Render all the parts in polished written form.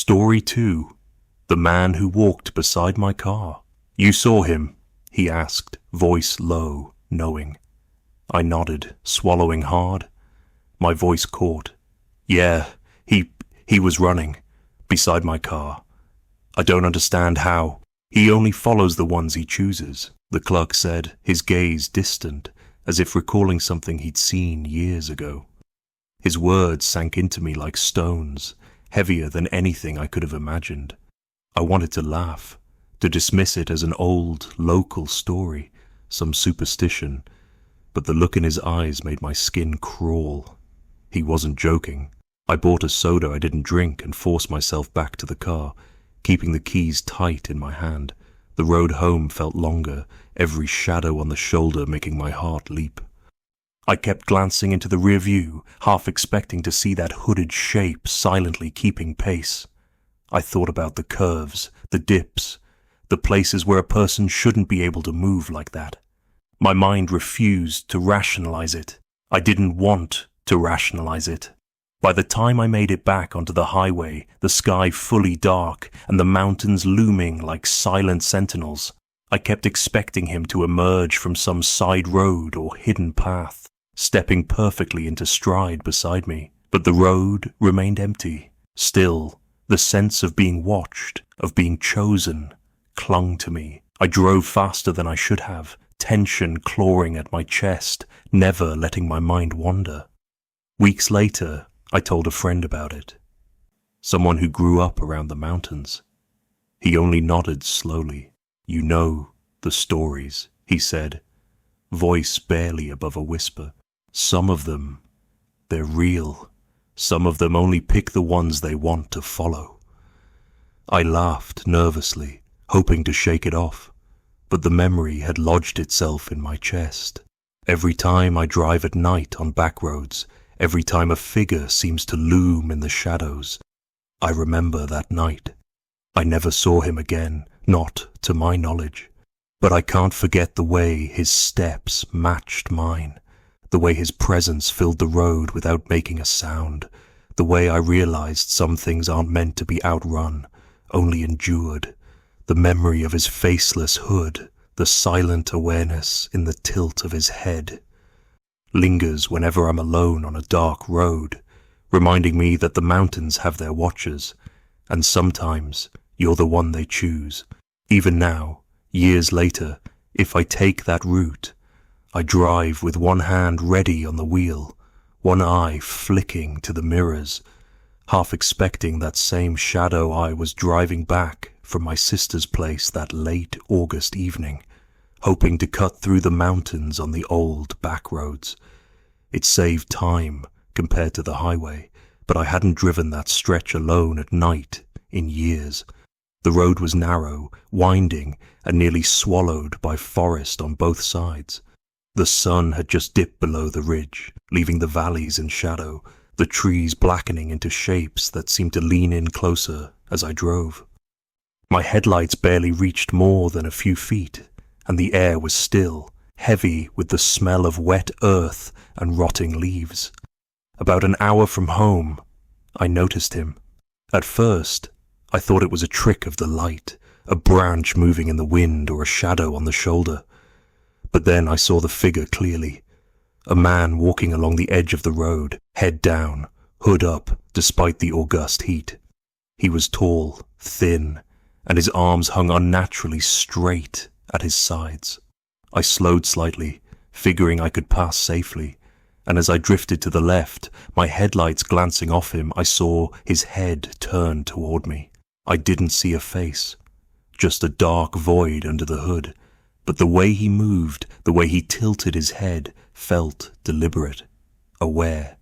Story 2. The Man Who Walked Beside My Car. You saw him? He asked, voice low, knowing. I nodded, swallowing hard. My voice caught. Yeah, he was running, beside my car. I don't understand how. He only follows the ones he chooses, the clerk said, his gaze distant, as if recalling something he'd seen years ago. His words sank into me like stones, heavier than anything I could have imagined. I wanted to laugh, to dismiss it as an old, local story, some superstition, but the look in his eyes made my skin crawl. He wasn't joking. I bought a soda I didn't drink and forced myself back to the car, keeping the keys tight in my hand. The road home felt longer, every shadow on the shoulder making my heart leap. I kept glancing into the rear view, half expecting to see that hooded shape silently keeping pace. I thought about the curves, the dips, the places where a person shouldn't be able to move like that. My mind refused to rationalize it. I didn't want to rationalize it. By the time I made it back onto the highway, the sky fully dark and the mountains looming like silent sentinels, I kept expecting him to emerge from some side road or hidden path, stepping perfectly into stride beside me. But the road remained empty. Still, the sense of being watched, of being chosen, clung to me. I drove faster than I should have, tension clawing at my chest, never letting my mind wander. Weeks later, I told a friend about it. Someone who grew up around the mountains. He only nodded slowly. You know the stories, he said, voice barely above a whisper. Some of them, they're real. Some of them only pick the ones they want to follow. I laughed nervously, hoping to shake it off, but the memory had lodged itself in my chest. Every time I drive at night on back roads, every time a figure seems to loom in the shadows, I remember that night. I never saw him again, not to my knowledge, but I can't forget the way his steps matched mine, the way his presence filled the road without making a sound, the way I realized some things aren't meant to be outrun, only endured, the memory of his faceless hood, the silent awareness in the tilt of his head, lingers whenever I'm alone on a dark road, reminding me that the mountains have their watchers, and sometimes you're the one they choose. Even now, years later, if I take that route, I drive with one hand ready on the wheel, one eye flicking to the mirrors, half expecting that same shadow I was driving back from my sister's place that late August evening, hoping to cut through the mountains on the old back roads. It saved time compared to the highway, but I hadn't driven that stretch alone at night in years. The road was narrow, winding, and nearly swallowed by forest on both sides. The sun had just dipped below the ridge, leaving the valleys in shadow, the trees blackening into shapes that seemed to lean in closer as I drove. My headlights barely reached more than a few feet, and the air was still, heavy with the smell of wet earth and rotting leaves. About an hour from home, I noticed him. At first, I thought it was a trick of the light, a branch moving in the wind or a shadow on the shoulder. But then I saw the figure clearly. A man walking along the edge of the road, head down, hood up despite the august heat. He was tall, thin, and his arms hung unnaturally straight at his sides. I slowed slightly, figuring I could pass safely, and as I drifted to the left, my headlights glancing off him, I saw his head turn toward me. I didn't see a face, just a dark void under the hood, but the way he moved, the way he tilted his head, felt deliberate, aware.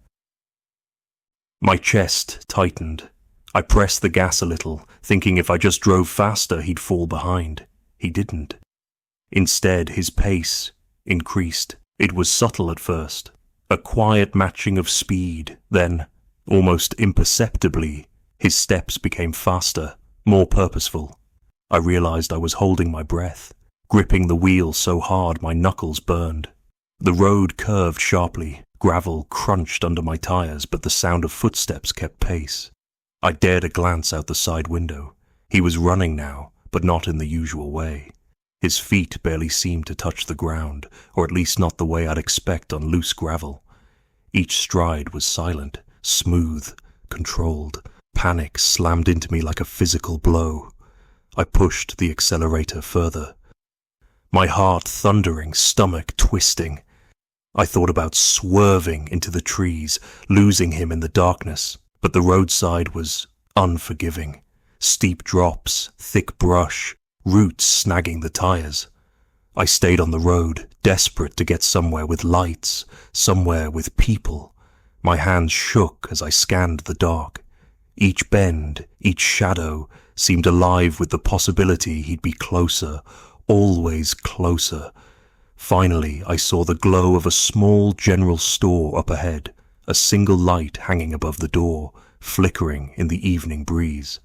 My chest tightened. I pressed the gas a little, thinking if I just drove faster he'd fall behind. He didn't. Instead, his pace increased. It was subtle at first, a quiet matching of speed, then, almost imperceptibly, his steps became faster, more purposeful. I realized I was holding my breath, gripping the wheel so hard my knuckles burned. The road curved sharply, gravel crunched under my tires, but the sound of footsteps kept pace. I dared a glance out the side window. He was running now, but not in the usual way. His feet barely seemed to touch the ground, or at least not the way I'd expect on loose gravel. Each stride was silent, smooth, controlled. Panic slammed into me like a physical blow. I pushed the accelerator further. My heart thundering, stomach twisting. I thought about swerving into the trees, losing him in the darkness, but the roadside was unforgiving. Steep drops, thick brush, roots snagging the tires. I stayed on the road, desperate to get somewhere with lights, somewhere with people. My hands shook as I scanned the dark. Each bend, each shadow seemed alive with the possibility he'd be closer, always closer. Finally, I saw the glow of a small general store up ahead, a single light hanging above the door, flickering in the evening breeze.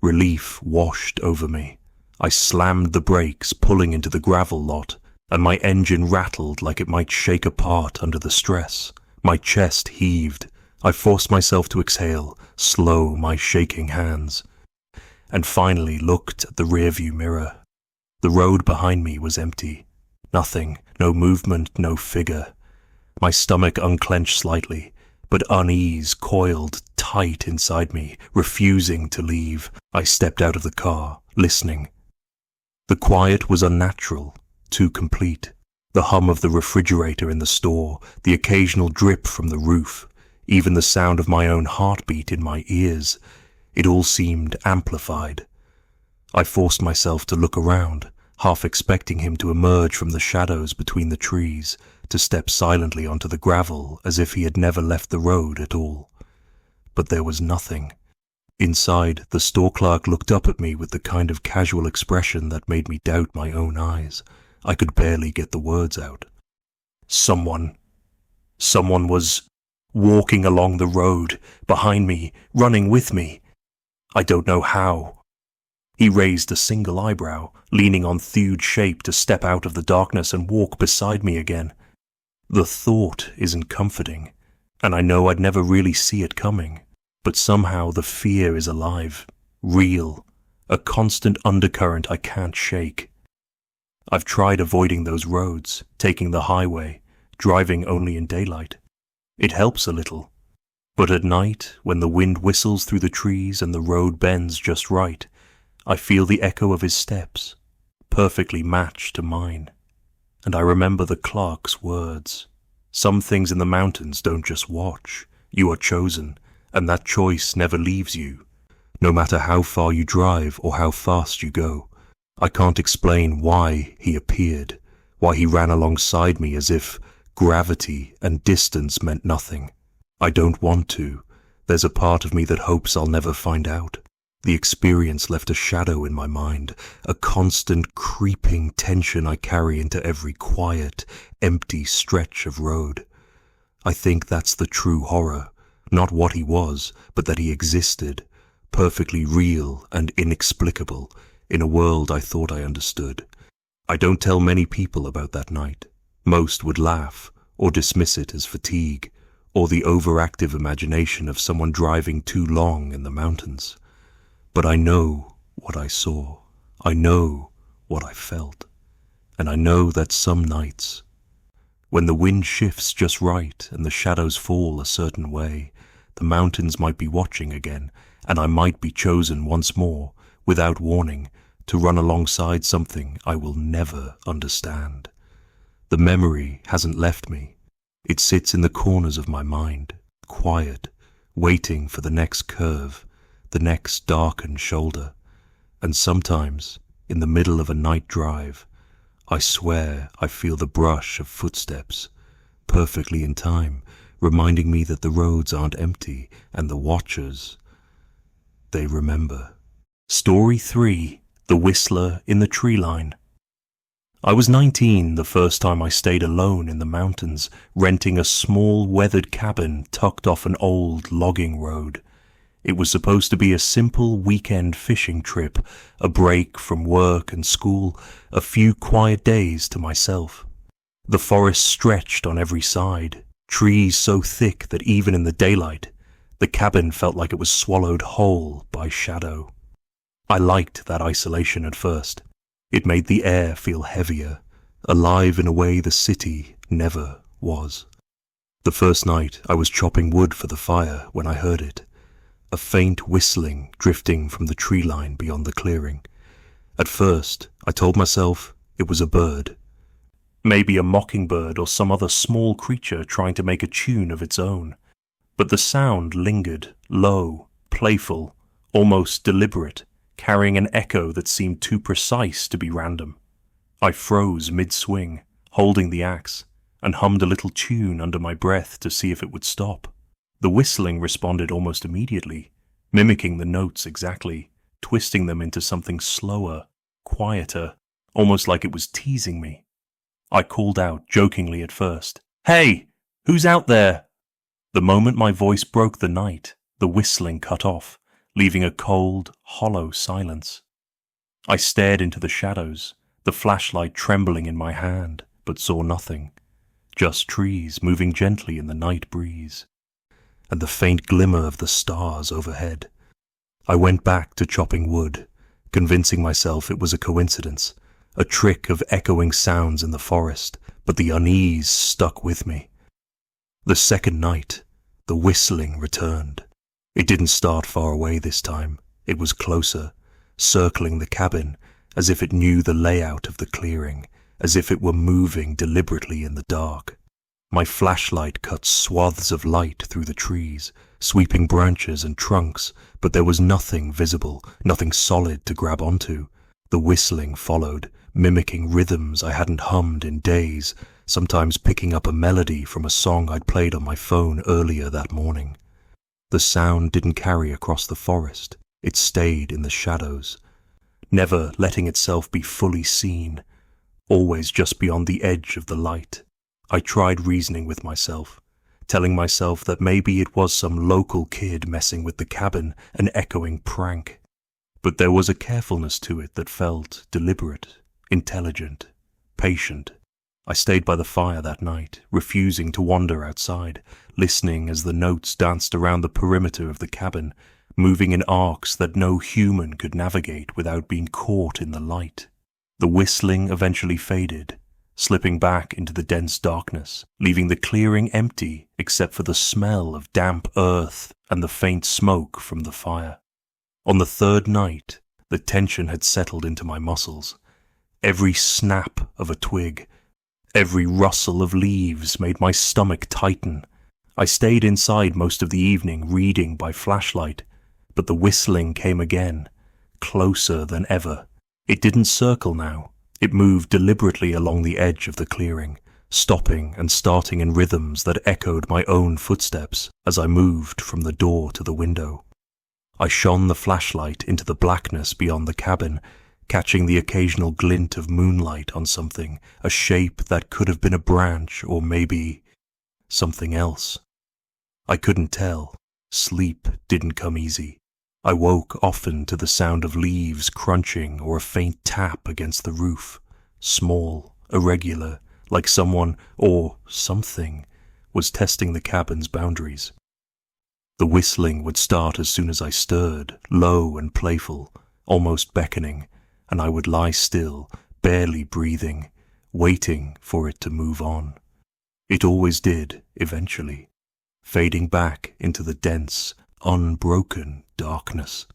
Relief washed over me. I slammed the brakes, pulling into the gravel lot, and my engine rattled like it might shake apart under the stress. My chest heaved. I forced myself to exhale, slow my shaking hands, and finally looked at the rearview mirror. The road behind me was empty. Nothing, no movement, no figure. My stomach unclenched slightly, but unease coiled tight inside me, refusing to leave. I stepped out of the car, listening. The quiet was unnatural, too complete. The hum of the refrigerator in the store, the occasional drip from the roof, even the sound of my own heartbeat in my ears. It all seemed amplified. I forced myself to look around, half expecting him to emerge from the shadows between the trees, to step silently onto the gravel as if he had never left the road at all. But there was nothing. Inside, the store clerk looked up at me with the kind of casual expression that made me doubt my own eyes. I could barely get the words out. Someone was walking along the road, behind me, running with me. I don't know how. He raised a single eyebrow, leaning on thewed shape to step out of the darkness and walk beside me again. The thought isn't comforting, and I know I'd never really see it coming, but somehow the fear is alive, real, a constant undercurrent I can't shake. I've tried avoiding those roads, taking the highway, driving only in daylight. It helps a little, but at night, when the wind whistles through the trees and the road bends just right, I feel the echo of his steps, perfectly matched to mine. And I remember the clerk's words. Some things in the mountains don't just watch. You are chosen, and that choice never leaves you, no matter how far you drive or how fast you go. I can't explain why he appeared, why he ran alongside me as if gravity and distance meant nothing. I don't want to. There's a part of me that hopes I'll never find out. The experience left a shadow in my mind, a constant creeping tension I carry into every quiet, empty stretch of road. I think that's the true horror, not what he was, but that he existed, perfectly real and inexplicable, in a world I thought I understood. I don't tell many people about that night. Most would laugh, or dismiss it as fatigue, or the overactive imagination of someone driving too long in the mountains. But I know what I saw. I know what I felt. And I know that some nights, when the wind shifts just right and the shadows fall a certain way, the mountains might be watching again, and I might be chosen once more, without warning, to run alongside something I will never understand. The memory hasn't left me. It sits in the corners of my mind, quiet, waiting for the next curve, the next darkened shoulder. And sometimes, in the middle of a night drive, I swear I feel the brush of footsteps, perfectly in time, reminding me that the roads aren't empty and the watchers, they remember. Story 3. The Whistler in the Tree Line. I was 19 the first time I stayed alone in the mountains, renting a small weathered cabin tucked off an old logging road. It was supposed to be a simple weekend fishing trip, a break from work and school, a few quiet days to myself. The forest stretched on every side, trees so thick that even in the daylight, The cabin felt like it was swallowed whole by shadow. I liked that isolation at first. It made the air feel heavier, alive in a way the city never was. The first night I was chopping wood for the fire when I heard it, a faint whistling drifting from the tree line beyond the clearing. At first, I told myself it was a bird. Maybe a mockingbird or some other small creature trying to make a tune of its own. But the sound lingered, low, playful, almost deliberate, carrying an echo that seemed too precise to be random. I froze mid-swing, holding the axe, and hummed a little tune under my breath to see if it would stop. The whistling responded almost immediately, mimicking the notes exactly, twisting them into something slower, quieter, almost like it was teasing me. I called out, jokingly at first, "Hey, who's out there?" The moment my voice broke the night, the whistling cut off, leaving a cold, hollow silence. I stared into the shadows, the flashlight trembling in my hand, but saw nothing. Just trees moving gently in the night breeze, and the faint glimmer of the stars overhead. I went back to chopping wood, convincing myself it was a coincidence, a trick of echoing sounds in the forest, but the unease stuck with me. The second night, the whistling returned. It didn't start far away this time. It was closer, circling the cabin, as if it knew the layout of the clearing, as if it were moving deliberately in the dark. My flashlight cut swaths of light through the trees, sweeping branches and trunks, but there was nothing visible, nothing solid to grab onto. The whistling followed, mimicking rhythms I hadn't hummed in days, sometimes picking up a melody from a song I'd played on my phone earlier that morning. The sound didn't carry across the forest. It stayed in the shadows, never letting itself be fully seen, always just beyond the edge of the light. I tried reasoning with myself, telling myself that maybe it was some local kid messing with the cabin, an echoing prank. But there was a carefulness to it that felt deliberate, intelligent, patient. I stayed by the fire that night, refusing to wander outside, listening as the notes danced around the perimeter of the cabin, moving in arcs that no human could navigate without being caught in the light. The whistling eventually faded, slipping back into the dense darkness, leaving the clearing empty except for the smell of damp earth and the faint smoke from the fire. On the third night, the tension had settled into my muscles. Every snap of a twig, every rustle of leaves made my stomach tighten. I stayed inside most of the evening reading by flashlight, but the whistling came again, closer than ever. It didn't circle now. It moved deliberately along the edge of the clearing, stopping and starting in rhythms that echoed my own footsteps as I moved from the door to the window. I shone the flashlight into the blackness beyond the cabin, catching the occasional glint of moonlight on something, a shape that could have been a branch or maybe something else. I couldn't tell. Sleep didn't come easy. I woke often to the sound of leaves crunching or a faint tap against the roof, small, irregular, like someone or something was testing the cabin's boundaries. The whistling would start as soon as I stirred, low and playful, almost beckoning, and I would lie still, barely breathing, waiting for it to move on. It always did, eventually, fading back into the dense, unbroken darkness.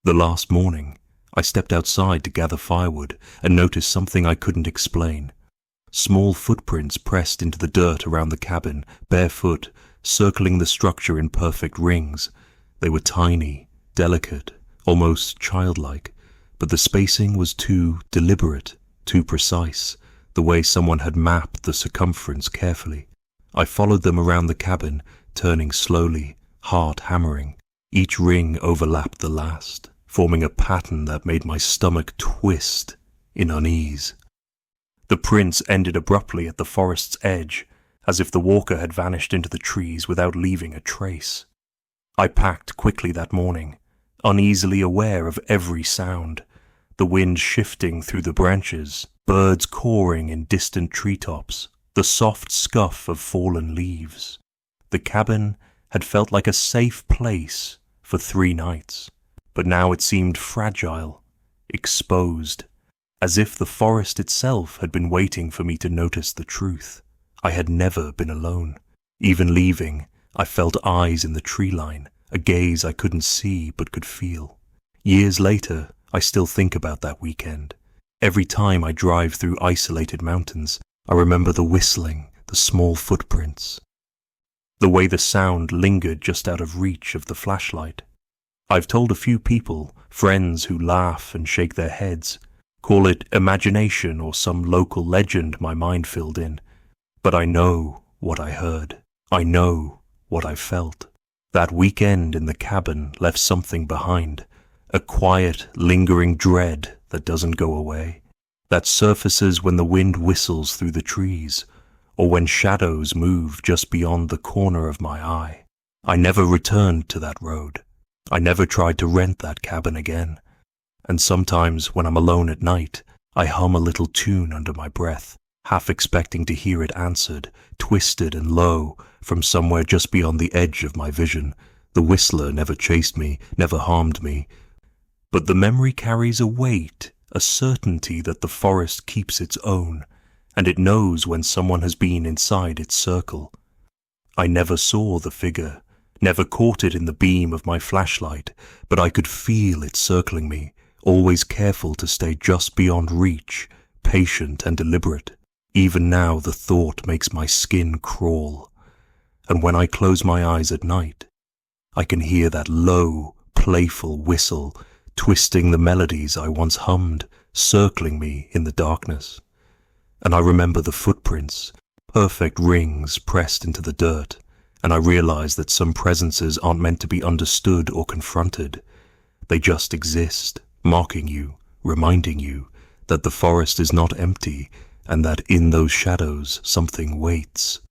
The last morning, I stepped outside to gather firewood and noticed something I couldn't explain. Small footprints pressed into the dirt around the cabin, barefoot, circling the structure in perfect rings. They were tiny, delicate, almost childlike, but the spacing was too deliberate, too precise, the way someone had mapped the circumference carefully. I followed them around the cabin, turning slowly, heart hammering. Each ring overlapped the last, forming a pattern that made my stomach twist in unease. The prints ended abruptly at the forest's edge, as if the walker had vanished into the trees without leaving a trace. I packed quickly that morning, uneasily aware of every sound, the wind shifting through the branches, birds cawing in distant treetops, the soft scuff of fallen leaves. The cabin had felt like a safe place for 3 nights, but now it seemed fragile, exposed, as if the forest itself had been waiting for me to notice the truth. I had never been alone. Even leaving, I felt eyes in the tree line, a gaze I couldn't see but could feel. Years later, I still think about that weekend. Every time I drive through isolated mountains, I remember the whistling, the small footprints, the way the sound lingered just out of reach of the flashlight. I've told a few people, friends who laugh and shake their heads, call it imagination or some local legend my mind filled in. But I know what I heard. I know what I felt. That weekend in the cabin left something behind, a quiet, lingering dread that doesn't go away, that surfaces when the wind whistles through the trees, or when shadows move just beyond the corner of my eye. I never returned to that road. I never tried to rent that cabin again. And sometimes when I'm alone at night, I hum a little tune under my breath, half expecting to hear it answered, twisted and low, from somewhere just beyond the edge of my vision. The whistler never chased me, never harmed me. But the memory carries a weight, a certainty that the forest keeps its own, and it knows when someone has been inside its circle. I never saw the figure, never caught it in the beam of my flashlight, but I could feel it circling me, always careful to stay just beyond reach, patient and deliberate. Even now the thought makes my skin crawl. And when I close my eyes at night, I can hear that low, playful whistle, twisting the melodies I once hummed, circling me in the darkness. And I remember the footprints, perfect rings pressed into the dirt, and I realize that some presences aren't meant to be understood or confronted. They just exist, mocking you, reminding you that the forest is not empty, and that in those shadows something waits.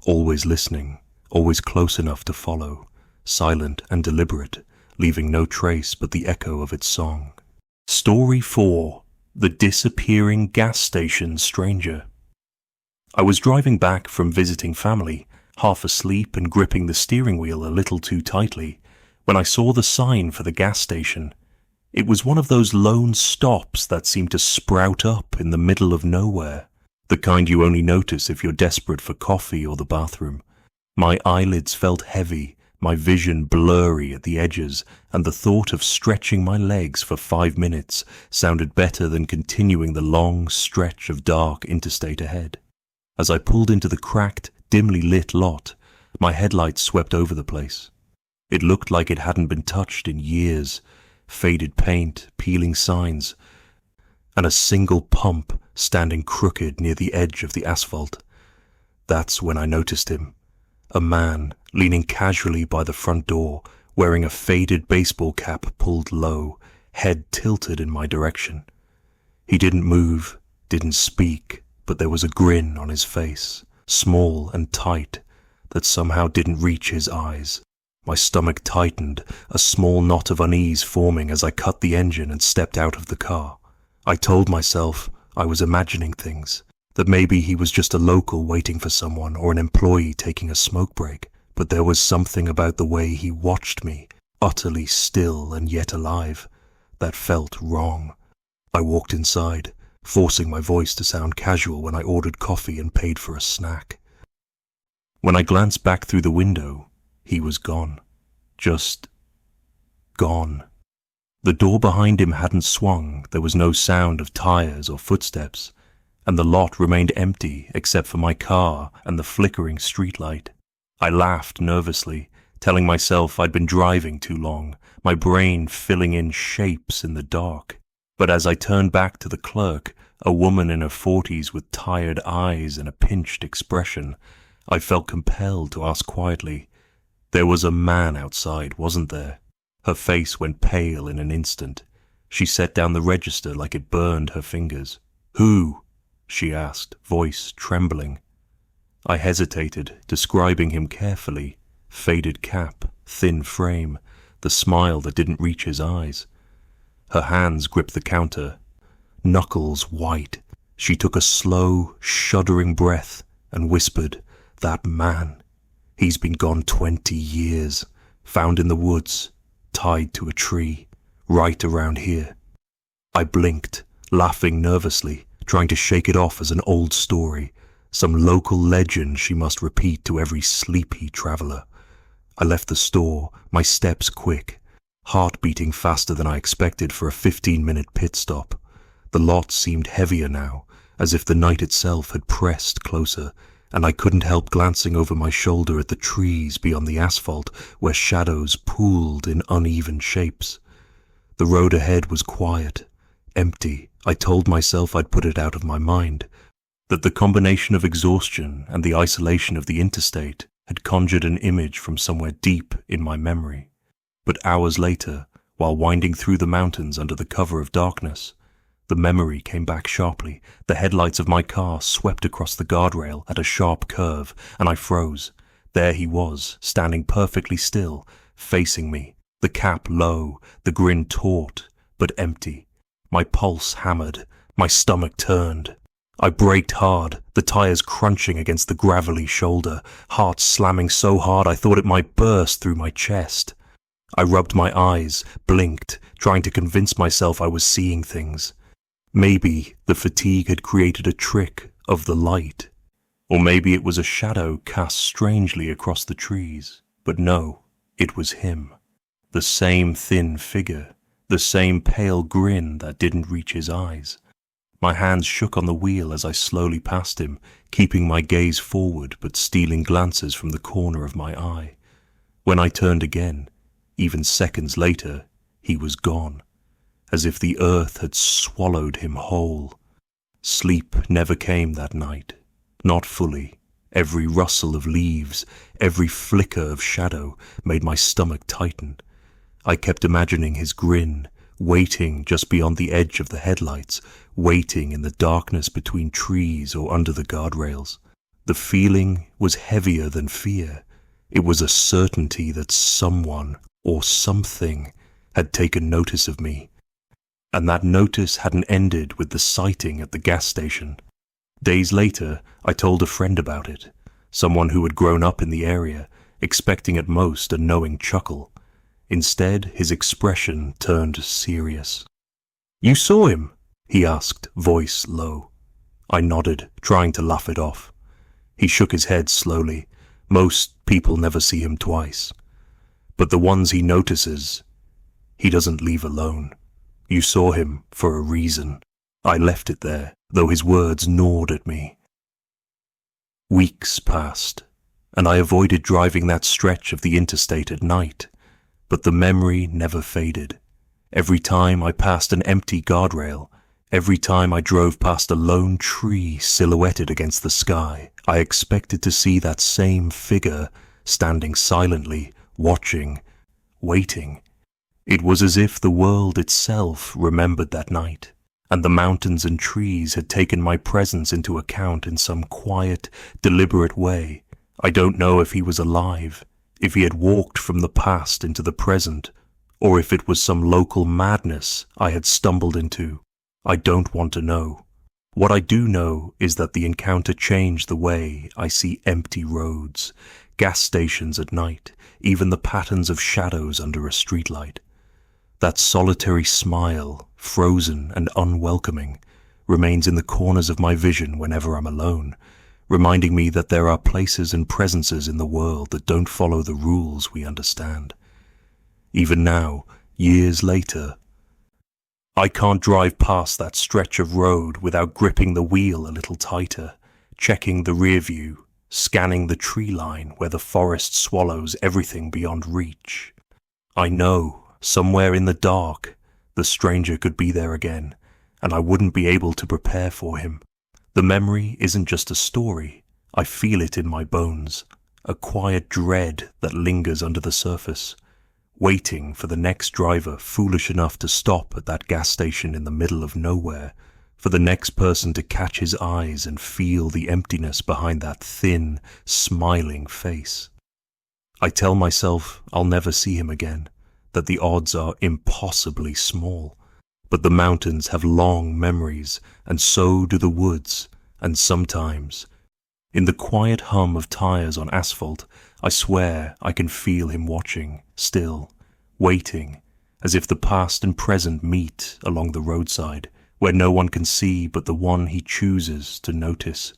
Always listening, always close enough to follow, silent and deliberate, leaving no trace but the echo of its song. Story 4. The Disappearing Gas Station Stranger. I was driving back from visiting family, half asleep and gripping the steering wheel a little too tightly, when I saw the sign for the gas station. It was one of those lone stops that seem to sprout up in the middle of nowhere, the kind you only notice if you're desperate for coffee or the bathroom. My eyelids felt heavy, my vision blurry at the edges, and the thought of stretching my legs for 5 minutes sounded better than continuing the long stretch of dark interstate ahead. As I pulled into the cracked, dimly lit lot, my headlights swept over the place. It looked like it hadn't been touched in years, faded paint, peeling signs, and a single pump standing crooked near the edge of the asphalt. That's when I noticed him. A man leaning casually by the front door, wearing a faded baseball cap pulled low, head tilted in my direction. He didn't move, didn't speak, but there was a grin on his face, small and tight, that somehow didn't reach his eyes. My stomach tightened, a small knot of unease forming as I cut the engine and stepped out of the car. I told myself I was imagining things, that maybe he was just a local waiting for someone or an employee taking a smoke break, but there was something about the way he watched me, utterly still and yet alive, that felt wrong. I walked inside, forcing my voice to sound casual when I ordered coffee and paid for a snack. When I glanced back through the window, he was gone. Just gone. The door behind him hadn't swung, there was no sound of tires or footsteps, and the lot remained empty except for my car and the flickering streetlight. I laughed nervously, telling myself I'd been driving too long, my brain filling in shapes in the dark. But as I turned back to the clerk, a woman in her 40s with tired eyes and a pinched expression, I felt compelled to ask quietly, "There was a man outside, wasn't there?" Her face went pale in an instant. She set down the register like it burned her fingers. "Who?" she asked, voice trembling. I hesitated, describing him carefully. Faded cap, thin frame, the smile that didn't reach his eyes. Her hands gripped the counter, knuckles white. She took a slow, shuddering breath and whispered, "That man. He's been gone 20 years, found in the woods, tied to a tree, right around here. I blinked, laughing nervously, trying to shake it off as an old story, some local legend she must repeat to every sleepy traveler. I left the store, my steps quick, heart beating faster than I expected for a 15-minute pit stop. The lot seemed heavier now, as if the night itself had pressed closer, and I couldn't help glancing over my shoulder at the trees beyond the asphalt where shadows pooled in uneven shapes. The road ahead was quiet, empty. I told myself I'd put it out of my mind, that the combination of exhaustion and the isolation of the interstate had conjured an image from somewhere deep in my memory. But hours later, while winding through the mountains under the cover of darkness, the memory came back sharply. The headlights of my car swept across the guardrail at a sharp curve, and I froze. There he was, standing perfectly still, facing me, the cap low, the grin taut, but empty. My pulse hammered, my stomach turned. I braked hard, the tires crunching against the gravelly shoulder, heart slamming so hard I thought it might burst through my chest. I rubbed my eyes, blinked, trying to convince myself I was seeing things. Maybe the fatigue had created a trick of the light, or maybe it was a shadow cast strangely across the trees. But no, it was him. The same thin figure, the same pale grin that didn't reach his eyes. My hands shook on the wheel as I slowly passed him, keeping my gaze forward but stealing glances from the corner of my eye. When I turned again, even seconds later, he was gone, as if the earth had swallowed him whole. Sleep never came that night, not fully. Every rustle of leaves, every flicker of shadow made my stomach tighten. I kept imagining his grin, waiting just beyond the edge of the headlights, waiting in the darkness between trees or under the guardrails. The feeling was heavier than fear. It was a certainty that someone or something had taken notice of me. And that notice hadn't ended with the sighting at the gas station. Days later, I told a friend about it, someone who had grown up in the area, expecting at most a knowing chuckle. Instead, his expression turned serious. "You saw him?" he asked, voice low. I nodded, trying to laugh it off. He shook his head slowly. Most people never see him twice. But the ones he notices, he doesn't leave alone. You saw him for a reason. I left it there, though his words gnawed at me. Weeks passed, and I avoided driving that stretch of the interstate at night, but the memory never faded. Every time I passed an empty guardrail, every time I drove past a lone tree silhouetted against the sky, I expected to see that same figure standing silently, watching, waiting. It was as if the world itself remembered that night, and the mountains and trees had taken my presence into account in some quiet, deliberate way. I don't know if he was alive, if he had walked from the past into the present, or if it was some local madness I had stumbled into. I don't want to know. What I do know is that the encounter changed the way I see empty roads, gas stations at night, even the patterns of shadows under a streetlight. That solitary smile, frozen and unwelcoming, remains in the corners of my vision whenever I'm alone, reminding me that there are places and presences in the world that don't follow the rules we understand. Even now, years later, I can't drive past that stretch of road without gripping the wheel a little tighter, checking the rear view, scanning the tree line where the forest swallows everything beyond reach. I know, somewhere in the dark, the stranger could be there again, and I wouldn't be able to prepare for him. The memory isn't just a story. I feel it in my bones, a quiet dread that lingers under the surface, waiting for the next driver foolish enough to stop at that gas station in the middle of nowhere, for the next person to catch his eyes and feel the emptiness behind that thin, smiling face. I tell myself I'll never see him again, that the odds are impossibly small, but the mountains have long memories, and so do the woods, and sometimes, In the quiet hum of tires on asphalt, I swear I can feel him watching, still, waiting, as if the past and present meet along the roadside, where no one can see but the one he chooses to notice.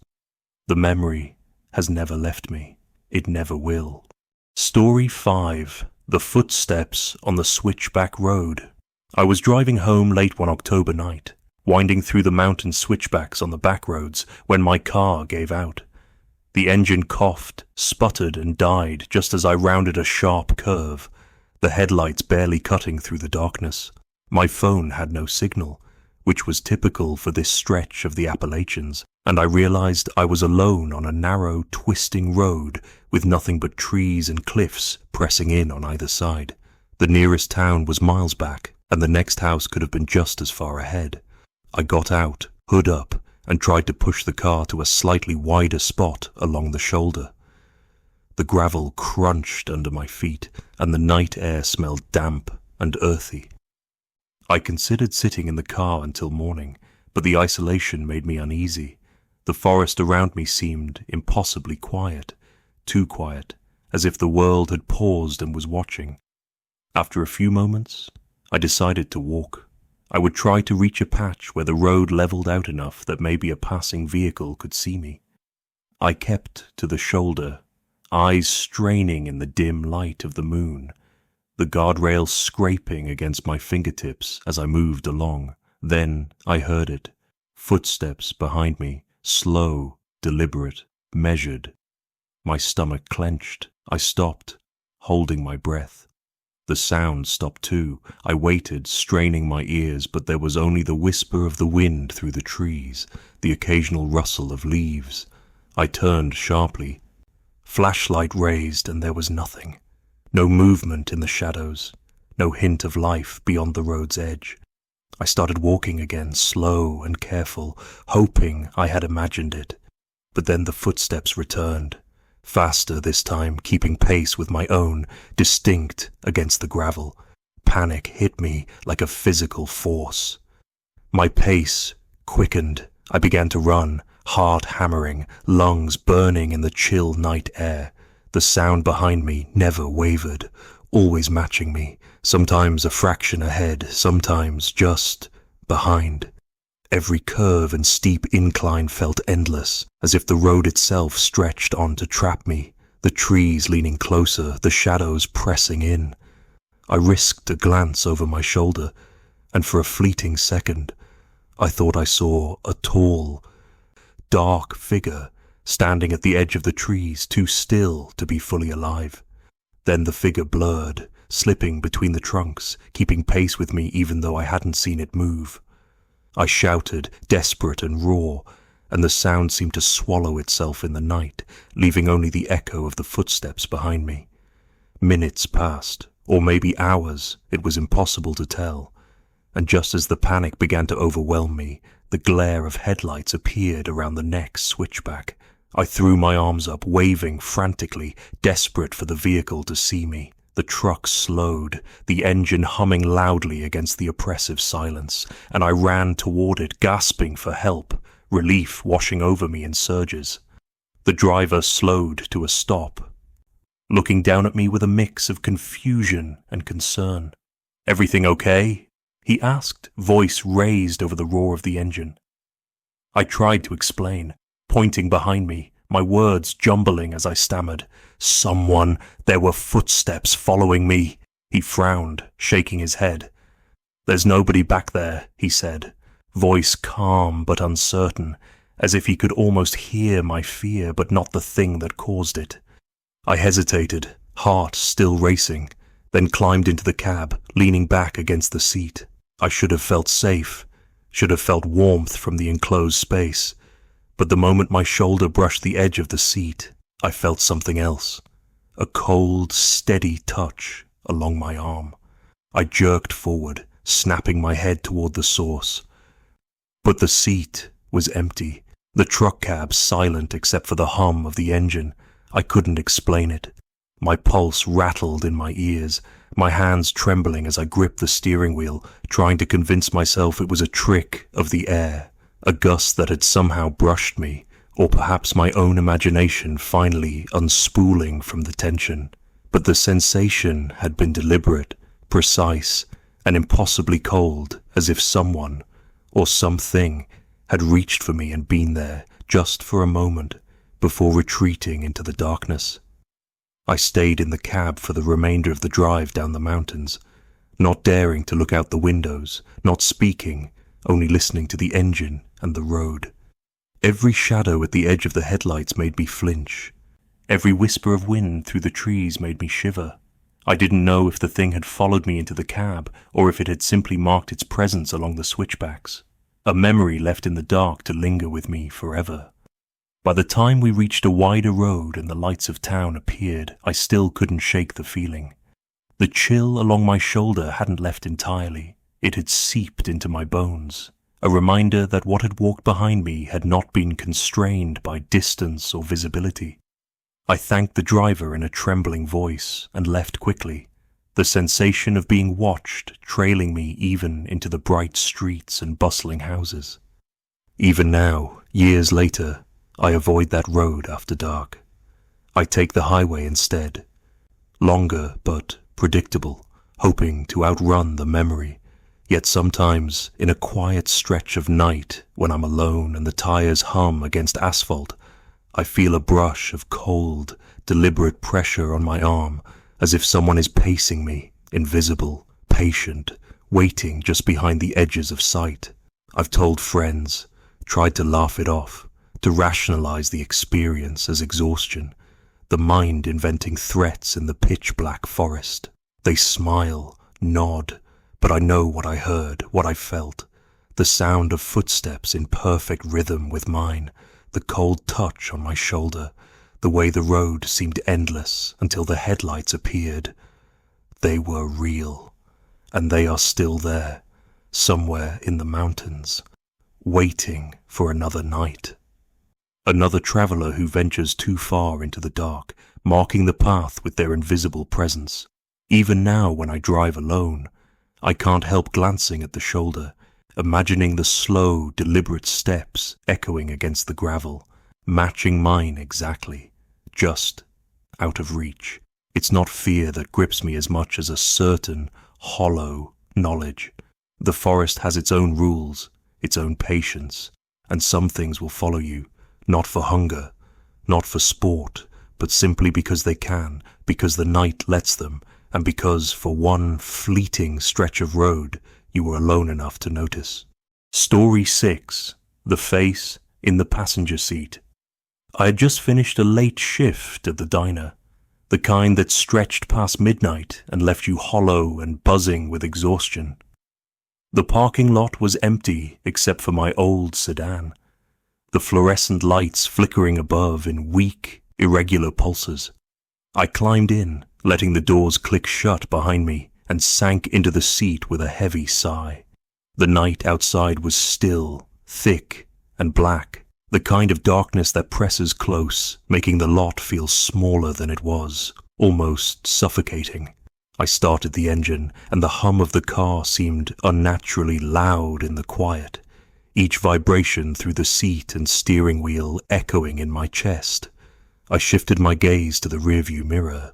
The memory has never left me. It never will. Story 5. The Footsteps on the Switchback Road. I was driving home late one October night, winding through the mountain switchbacks on the back roads when my car gave out. The engine coughed, sputtered, and died just as I rounded a sharp curve, the headlights barely cutting through the darkness. My phone had no signal, which was typical for this stretch of the Appalachians, and I realized I was alone on a narrow, twisting road with nothing but trees and cliffs pressing in on either side. The nearest town was miles back, and the next house could have been just as far ahead. I got out, hood up, and tried to push the car to a slightly wider spot along the shoulder. The gravel crunched under my feet, and the night air smelled damp and earthy. I considered sitting in the car until morning, but the isolation made me uneasy. The forest around me seemed impossibly quiet, too quiet, as if the world had paused and was watching. After a few moments, I decided to walk. I would try to reach a patch where the road leveled out enough that maybe a passing vehicle could see me. I kept to the shoulder, eyes straining in the dim light of the moon, the guardrail scraping against my fingertips as I moved along. Then I heard it. Footsteps behind me, slow, deliberate, measured. My stomach clenched. I stopped, holding my breath. The sound stopped too. I waited, straining my ears, but there was only the whisper of the wind through the trees, the occasional rustle of leaves. I turned sharply. Flashlight raised, and there was nothing. No movement in the shadows, no hint of life beyond the road's edge. I started walking again, slow and careful, hoping I had imagined it. But then the footsteps returned, faster this time, keeping pace with my own, distinct against the gravel. Panic hit me like a physical force. My pace quickened. I began to run, heart hammering, lungs burning in the chill night air. The sound behind me never wavered, always matching me, sometimes a fraction ahead, sometimes just behind. Every curve and steep incline felt endless, as if the road itself stretched on to trap me, the trees leaning closer, the shadows pressing in. I risked a glance over my shoulder, and for a fleeting second, I thought I saw a tall, dark figure standing at the edge of the trees, too still to be fully alive. Then the figure blurred, slipping between the trunks, keeping pace with me even though I hadn't seen it move. I shouted, desperate and raw, and the sound seemed to swallow itself in the night, leaving only the echo of the footsteps behind me. Minutes passed, or maybe hours, it was impossible to tell, and just as the panic began to overwhelm me, the glare of headlights appeared around the next switchback. I threw my arms up, waving frantically, desperate for the vehicle to see me. The truck slowed, the engine humming loudly against the oppressive silence, and I ran toward it, gasping for help, relief washing over me in surges. The driver slowed to a stop, looking down at me with a mix of confusion and concern. "Everything okay?" he asked, voice raised over the roar of the engine. I tried to explain, pointing behind me, my words jumbling as I stammered. "Someone, there were footsteps following me." He frowned, shaking his head. "There's nobody back there," he said, voice calm but uncertain, as if he could almost hear my fear but not the thing that caused it. I hesitated, heart still racing, then climbed into the cab, leaning back against the seat. I should have felt safe, should have felt warmth from the enclosed space. But the moment my shoulder brushed the edge of the seat, I felt something else. A cold, steady touch along my arm. I jerked forward, snapping my head toward the source. But the seat was empty, the truck cab silent except for the hum of the engine. I couldn't explain it. My pulse rattled in my ears, my hands trembling as I gripped the steering wheel, trying to convince myself it was a trick of the air. A gust that had somehow brushed me, or perhaps my own imagination finally unspooling from the tension. But the sensation had been deliberate, precise, and impossibly cold, as if someone, or something, had reached for me and been there, just for a moment, before retreating into the darkness. I stayed in the cab for the remainder of the drive down the mountains, not daring to look out the windows, not speaking, only listening to the engine and the road. Every shadow at the edge of the headlights made me flinch. Every whisper of wind through the trees made me shiver. I didn't know if the thing had followed me into the cab, or if it had simply marked its presence along the switchbacks. A memory left in the dark to linger with me forever. By the time we reached a wider road and the lights of town appeared, I still couldn't shake the feeling. The chill along my shoulder hadn't left entirely. It had seeped into my bones, a reminder that what had walked behind me had not been constrained by distance or visibility. I thanked the driver in a trembling voice and left quickly, the sensation of being watched trailing me even into the bright streets and bustling houses. Even now, years later, I avoid that road after dark. I take the highway instead, longer but predictable, hoping to outrun the memory. Yet sometimes, in a quiet stretch of night, when I'm alone and the tires hum against asphalt, I feel a brush of cold, deliberate pressure on my arm, as if someone is pacing me, invisible, patient, waiting just behind the edges of sight. I've told friends, tried to laugh it off, to rationalize the experience as exhaustion, the mind inventing threats in the pitch-black forest. They smile, nod, but I know what I heard, what I felt, the sound of footsteps in perfect rhythm with mine, the cold touch on my shoulder, the way the road seemed endless until the headlights appeared. They were real, and they are still there, somewhere in the mountains, waiting for another night. Another traveler who ventures too far into the dark, marking the path with their invisible presence. Even now when I drive alone, I can't help glancing at the shoulder, imagining the slow, deliberate steps echoing against the gravel, matching mine exactly, just out of reach. It's not fear that grips me as much as a certain, hollow knowledge. The forest has its own rules, its own patience, and some things will follow you, not for hunger, not for sport, but simply because they can, because the night lets them, and because for one fleeting stretch of road you were alone enough to notice. Story 6. The Face in the Passenger Seat. I had just finished a late shift at the diner, the kind that stretched past midnight and left you hollow and buzzing with exhaustion. The parking lot was empty except for my old sedan, the fluorescent lights flickering above in weak, irregular pulses. I climbed in, letting the doors click shut behind me, and sank into the seat with a heavy sigh. The night outside was still, thick, and black, the kind of darkness that presses close, making the lot feel smaller than it was, almost suffocating. I started the engine, and the hum of the car seemed unnaturally loud in the quiet, each vibration through the seat and steering wheel echoing in my chest. I shifted my gaze to the rearview mirror,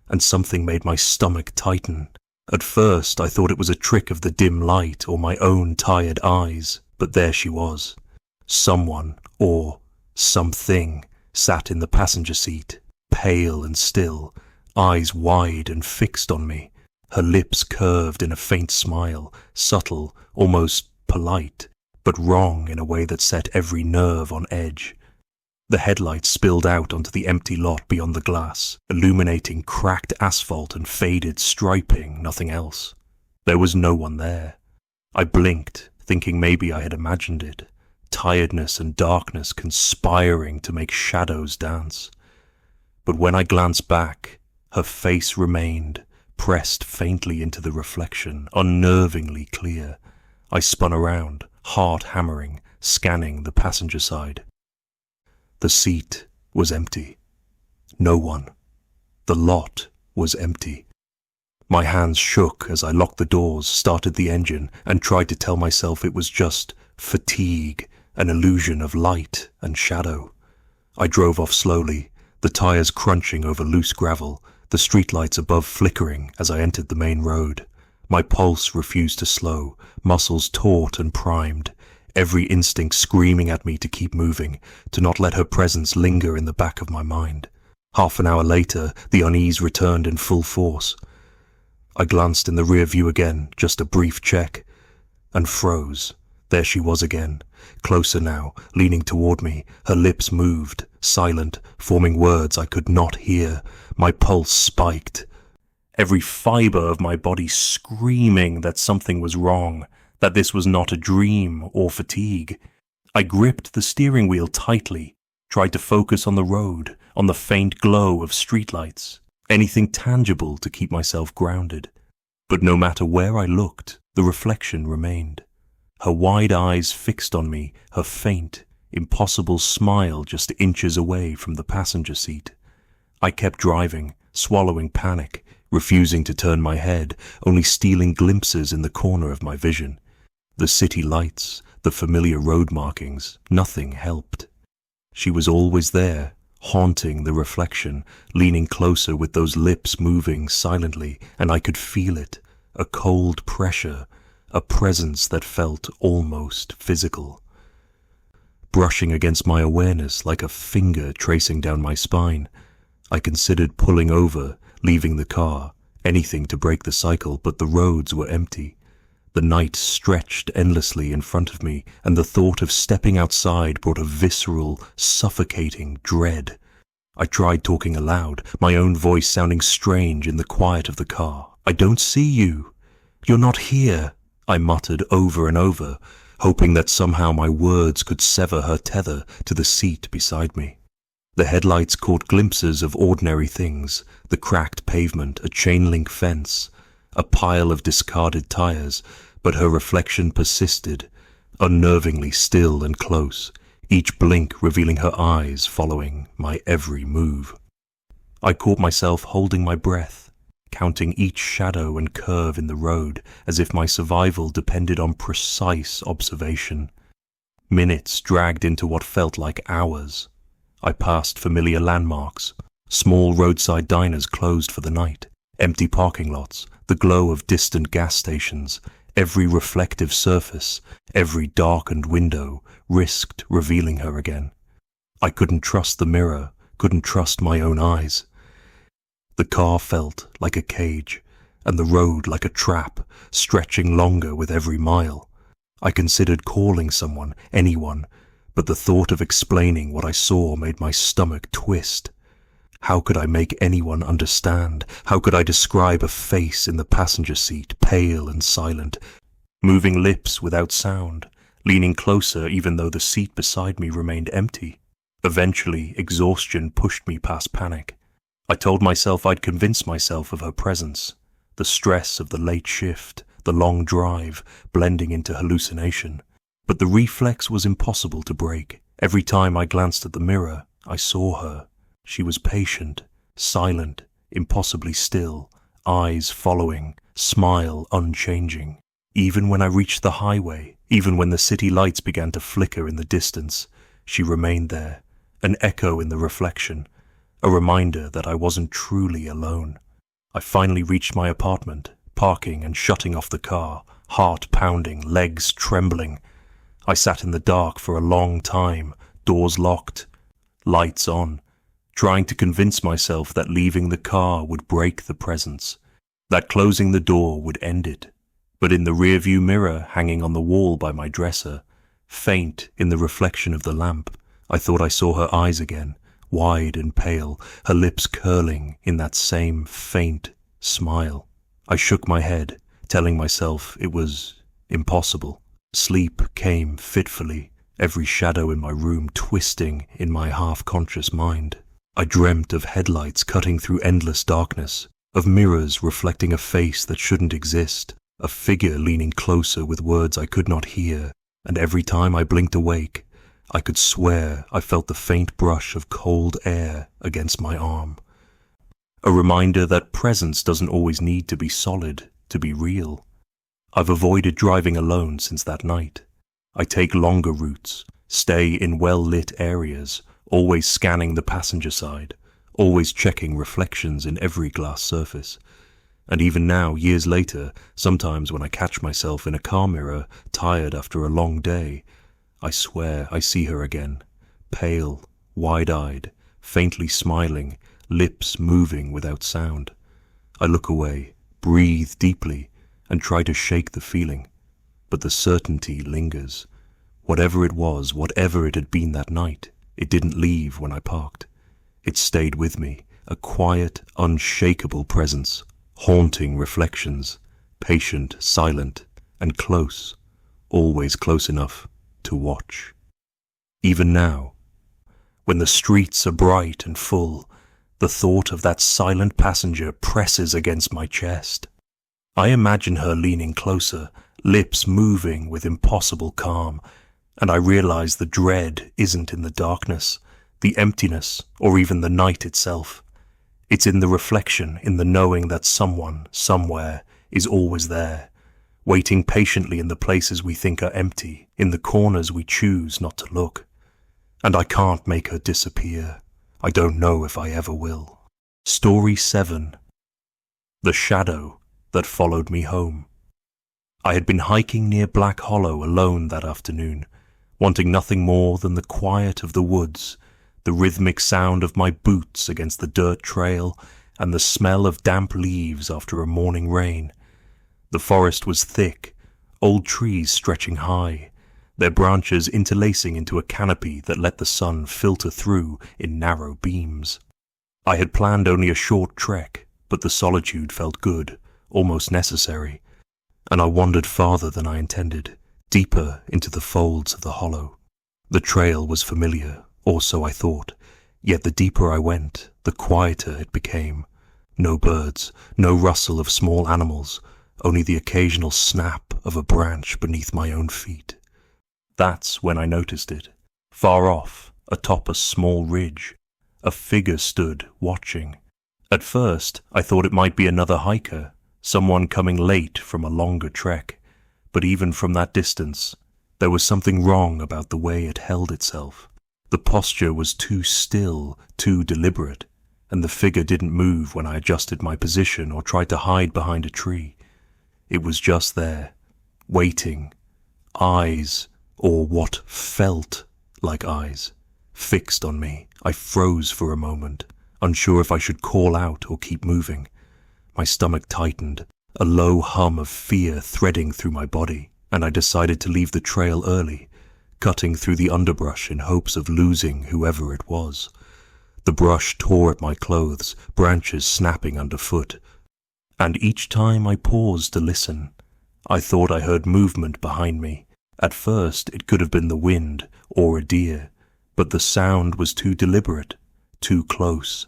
and something made my stomach tighten. At first I thought it was a trick of the dim light or my own tired eyes, but there she was. Someone, or something, sat in the passenger seat, pale and still, eyes wide and fixed on me, her lips curved in a faint smile, subtle, almost polite, but wrong in a way that set every nerve on edge. The headlights spilled out onto the empty lot beyond the glass, illuminating cracked asphalt and faded striping, nothing else. There was no one there. I blinked, thinking maybe I had imagined it, tiredness and darkness conspiring to make shadows dance. But when I glanced back, her face remained, pressed faintly into the reflection, unnervingly clear. I spun around, heart hammering, scanning the passenger side. The seat was empty. No one. The lot was empty. My hands shook as I locked the doors, started the engine, and tried to tell myself it was just fatigue, an illusion of light and shadow. I drove off slowly, the tires crunching over loose gravel, the streetlights above flickering as I entered the main road. My pulse refused to slow, muscles taut and primed, every instinct screaming at me to keep moving, to not let her presence linger in the back of my mind. Half an hour later, the unease returned in full force. I glanced in the rear view again, just a brief check, and froze. There she was again, closer now, leaning toward me. Her lips moved, silent, forming words I could not hear. My pulse spiked. Every fibre of my body screaming that something was wrong, that this was not a dream or fatigue. I gripped the steering wheel tightly, tried to focus on the road, on the faint glow of streetlights, anything tangible to keep myself grounded. But no matter where I looked, the reflection remained. Her wide eyes fixed on me, her faint, impossible smile just inches away from the passenger seat. I kept driving, swallowing panic, refusing to turn my head, only stealing glimpses in the corner of my vision. The city lights, the familiar road markings, nothing helped. She was always there, haunting the reflection, leaning closer with those lips moving silently, and I could feel it, a cold pressure, a presence that felt almost physical. Brushing against my awareness like a finger tracing down my spine, I considered pulling over, leaving the car, anything to break the cycle, but the roads were empty. The night stretched endlessly in front of me, and the thought of stepping outside brought a visceral, suffocating dread. I tried talking aloud, my own voice sounding strange in the quiet of the car. "I don't see you. You're not here," I muttered over and over, hoping that somehow my words could sever her tether to the seat beside me. The headlights caught glimpses of ordinary things, the cracked pavement, a chain-link fence, a pile of discarded tires, but her reflection persisted, unnervingly still and close, each blink revealing her eyes following my every move. I caught myself holding my breath, counting each shadow and curve in the road as if my survival depended on precise observation. Minutes dragged into what felt like hours. I passed familiar landmarks, small roadside diners closed for the night, empty parking lots, the glow of distant gas stations, every reflective surface, every darkened window risked revealing her again. I couldn't trust the mirror, couldn't trust my own eyes. The car felt like a cage, and the road like a trap, stretching longer with every mile. I considered calling someone, anyone, but the thought of explaining what I saw made my stomach twist. How could I make anyone understand? How could I describe a face in the passenger seat, pale and silent, moving lips without sound, leaning closer even though the seat beside me remained empty? Eventually, exhaustion pushed me past panic. I told myself I'd convince myself of her presence, the stress of the late shift, the long drive, blending into hallucination. But the reflex was impossible to break. Every time I glanced at the mirror, I saw her. She was patient, silent, impossibly still, eyes following, smile unchanging. Even when I reached the highway, even when the city lights began to flicker in the distance, she remained there, an echo in the reflection, a reminder that I wasn't truly alone. I finally reached my apartment, parking and shutting off the car, heart pounding, legs trembling. I sat in the dark for a long time, doors locked, lights on, trying to convince myself that leaving the car would break the presence, that closing the door would end it. But in the rearview mirror hanging on the wall by my dresser, faint in the reflection of the lamp, I thought I saw her eyes again, wide and pale, her lips curling in that same faint smile. I shook my head, telling myself it was impossible. Sleep came fitfully, every shadow in my room twisting in my half-conscious mind. I dreamt of headlights cutting through endless darkness, of mirrors reflecting a face that shouldn't exist, a figure leaning closer with words I could not hear, and every time I blinked awake, I could swear I felt the faint brush of cold air against my arm. A reminder that presence doesn't always need to be solid to be real. I've avoided driving alone since that night. I take longer routes, stay in well-lit areas, always scanning the passenger side, always checking reflections in every glass surface. And even now, years later, sometimes when I catch myself in a car mirror, tired after a long day, I swear I see her again, pale, wide-eyed, faintly smiling, lips moving without sound. I look away, breathe deeply, and try to shake the feeling, but the certainty lingers. Whatever it was, whatever it had been that night, it didn't leave when I parked. It stayed with me, a quiet, unshakable presence, haunting reflections, patient, silent, and close, always close enough to watch. Even now, when the streets are bright and full, the thought of that silent passenger presses against my chest. I imagine her leaning closer, lips moving with impossible calm, and I realize the dread isn't in the darkness, the emptiness, or even the night itself. It's in the reflection, in the knowing that someone, somewhere, is always there, waiting patiently in the places we think are empty, in the corners we choose not to look. And I can't make her disappear. I don't know if I ever will. Story 7. The Shadow That Followed Me Home. I had been hiking near Black Hollow alone that afternoon, wanting nothing more than the quiet of the woods, the rhythmic sound of my boots against the dirt trail, and the smell of damp leaves after a morning rain. The forest was thick, old trees stretching high, their branches interlacing into a canopy that let the sun filter through in narrow beams. I had planned only a short trek, but the solitude felt good, almost necessary, and I wandered farther than I intended, deeper into the folds of the hollow. The trail was familiar, or so I thought, yet the deeper I went, the quieter it became. No birds, no rustle of small animals, only the occasional snap of a branch beneath my own feet. That's when I noticed it. Far off, atop a small ridge, a figure stood, watching. At first, I thought it might be another hiker, someone coming late from a longer trek, but even from that distance, there was something wrong about the way it held itself. The posture was too still, too deliberate, and the figure didn't move when I adjusted my position or tried to hide behind a tree. It was just there, waiting, eyes, or what felt like eyes, fixed on me. I froze for a moment, unsure if I should call out or keep moving. My stomach tightened, a low hum of fear threading through my body, and I decided to leave the trail early, cutting through the underbrush in hopes of losing whoever it was. The brush tore at my clothes, branches snapping underfoot, and each time I paused to listen, I thought I heard movement behind me. At first it could have been the wind or a deer, but the sound was too deliberate, too close.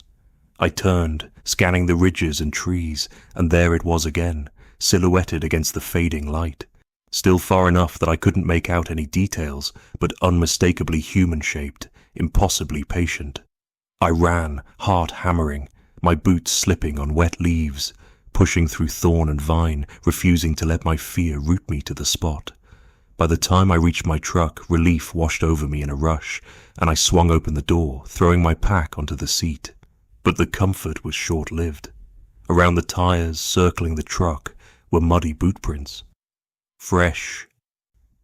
I turned, scanning the ridges and trees, and there it was again, silhouetted against the fading light. Still far enough that I couldn't make out any details, but unmistakably human-shaped, impossibly patient. I ran, heart hammering, my boots slipping on wet leaves, pushing through thorn and vine, refusing to let my fear root me to the spot. By the time I reached my truck, relief washed over me in a rush, and I swung open the door, throwing my pack onto the seat. But the comfort was short-lived. Around the tires circling the truck were muddy boot prints. Fresh,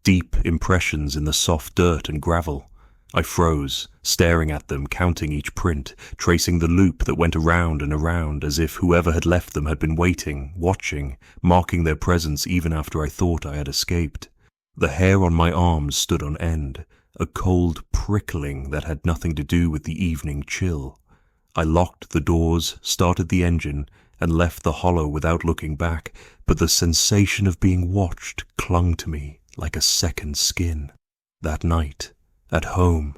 deep impressions in the soft dirt and gravel. I froze, staring at them, counting each print, tracing the loop that went around and around, as if whoever had left them had been waiting, watching, marking their presence even after I thought I had escaped. The hair on my arms stood on end, a cold prickling that had nothing to do with the evening chill. I locked the doors, started the engine, and left the hollow without looking back, but the sensation of being watched clung to me like a second skin. That night, at home,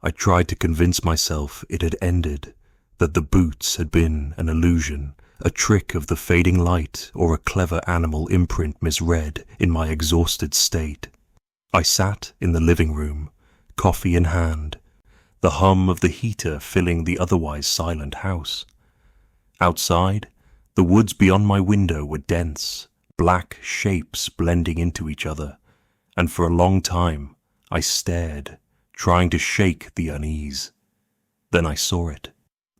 I tried to convince myself it had ended, that the boots had been an illusion, a trick of the fading light or a clever animal imprint misread in my exhausted state. I sat in the living room, coffee in hand, the hum of the heater filling the otherwise silent house. Outside, the woods beyond my window were dense, black shapes blending into each other, and for a long time I stared, trying to shake the unease. Then I saw it,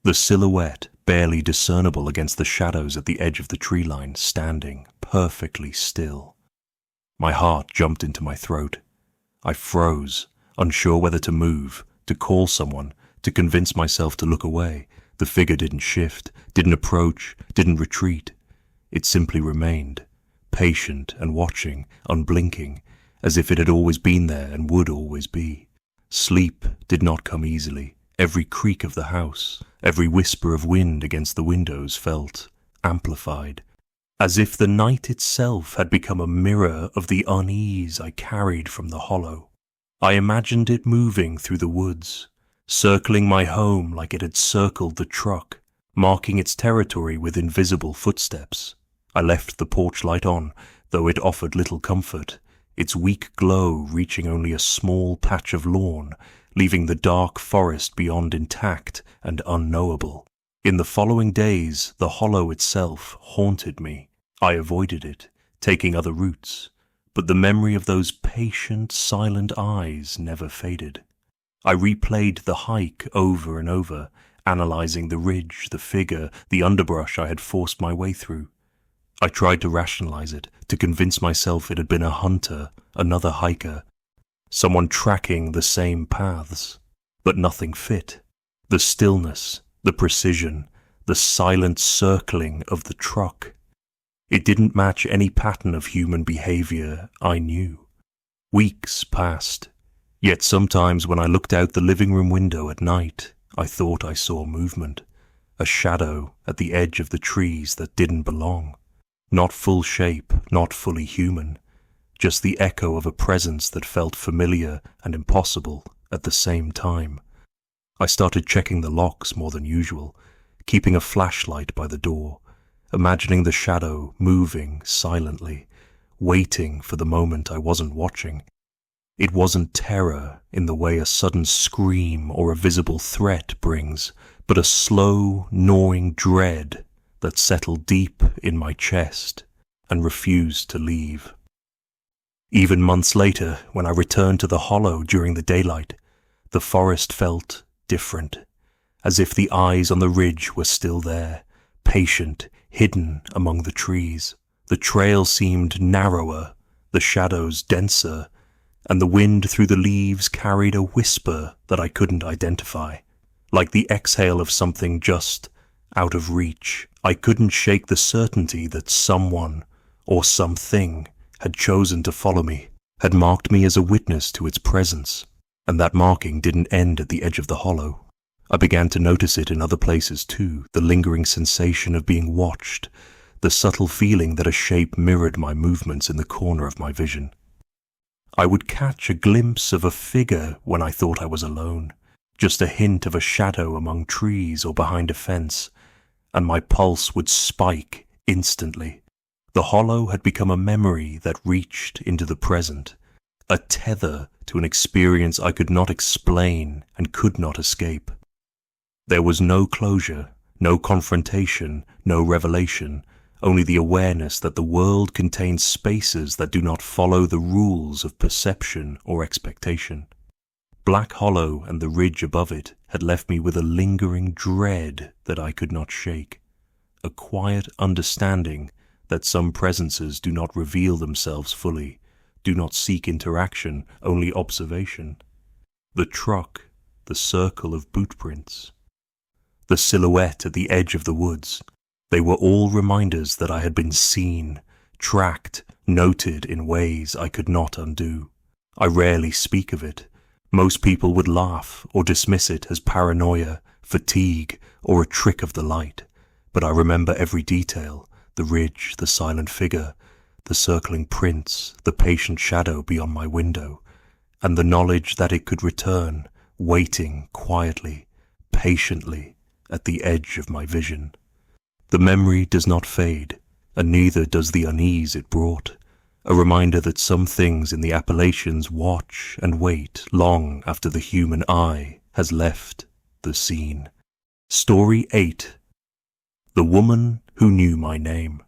the silhouette barely discernible against the shadows at the edge of the tree line, standing perfectly still. My heart jumped into my throat. I froze, unsure whether to move, to call someone, to convince myself to look away. The figure didn't shift, didn't approach, didn't retreat. It simply remained, patient and watching, unblinking, as if it had always been there and would always be. Sleep did not come easily. Every creak of the house, every whisper of wind against the windows felt amplified, as if the night itself had become a mirror of the unease I carried from the hollow. I imagined it moving through the woods, circling my home like it had circled the truck, marking its territory with invisible footsteps. I left the porch light on, though it offered little comfort, its weak glow reaching only a small patch of lawn, leaving the dark forest beyond intact and unknowable. In the following days, the hollow itself haunted me. I avoided it, taking other routes, but the memory of those patient, silent eyes never faded. I replayed the hike over and over, analyzing the ridge, the figure, the underbrush I had forced my way through. I tried to rationalize it, to convince myself it had been a hunter, another hiker, someone tracking the same paths, but nothing fit. The stillness, the precision, the silent circling of the truck. It didn't match any pattern of human behavior I knew. Weeks passed, yet sometimes when I looked out the living room window at night, I thought I saw movement, a shadow at the edge of the trees that didn't belong. Not full shape, not fully human, just the echo of a presence that felt familiar and impossible at the same time. I started checking the locks more than usual, keeping a flashlight by the door, imagining the shadow moving silently, waiting for the moment I wasn't watching. It wasn't terror in the way a sudden scream or a visible threat brings, but a slow, gnawing dread that settled deep in my chest and refused to leave. Even months later, when I returned to the hollow during the daylight, the forest felt different, as if the eyes on the ridge were still there, patient, hidden among the trees. The trail seemed narrower, the shadows denser, and the wind through the leaves carried a whisper that I couldn't identify, like the exhale of something just out of reach. I couldn't shake the certainty that someone or something had chosen to follow me, had marked me as a witness to its presence, and that marking didn't end at the edge of the hollow. I began to notice it in other places too, the lingering sensation of being watched, the subtle feeling that a shape mirrored my movements in the corner of my vision. I would catch a glimpse of a figure when I thought I was alone, just a hint of a shadow among trees or behind a fence, and my pulse would spike instantly. The hollow had become a memory that reached into the present, a tether to an experience I could not explain and could not escape. There was no closure, no confrontation, no revelation, only the awareness that the world contains spaces that do not follow the rules of perception or expectation. Black Hollow and the ridge above it had left me with a lingering dread that I could not shake, a quiet understanding that some presences do not reveal themselves fully, do not seek interaction, only observation. The truck, the circle of boot prints, the silhouette at the edge of the woods, they were all reminders that I had been seen, tracked, noted in ways I could not undo. I rarely speak of it. Most people would laugh or dismiss it as paranoia, fatigue, or a trick of the light, but I remember every detail, the ridge, the silent figure, the circling prints, the patient shadow beyond my window, and the knowledge that it could return, waiting quietly, patiently, at the edge of my vision. The memory does not fade, and neither does the unease it brought, a reminder that some things in the Appalachians watch and wait long after the human eye has left the scene. Story 8. The Woman Who Knew My Name.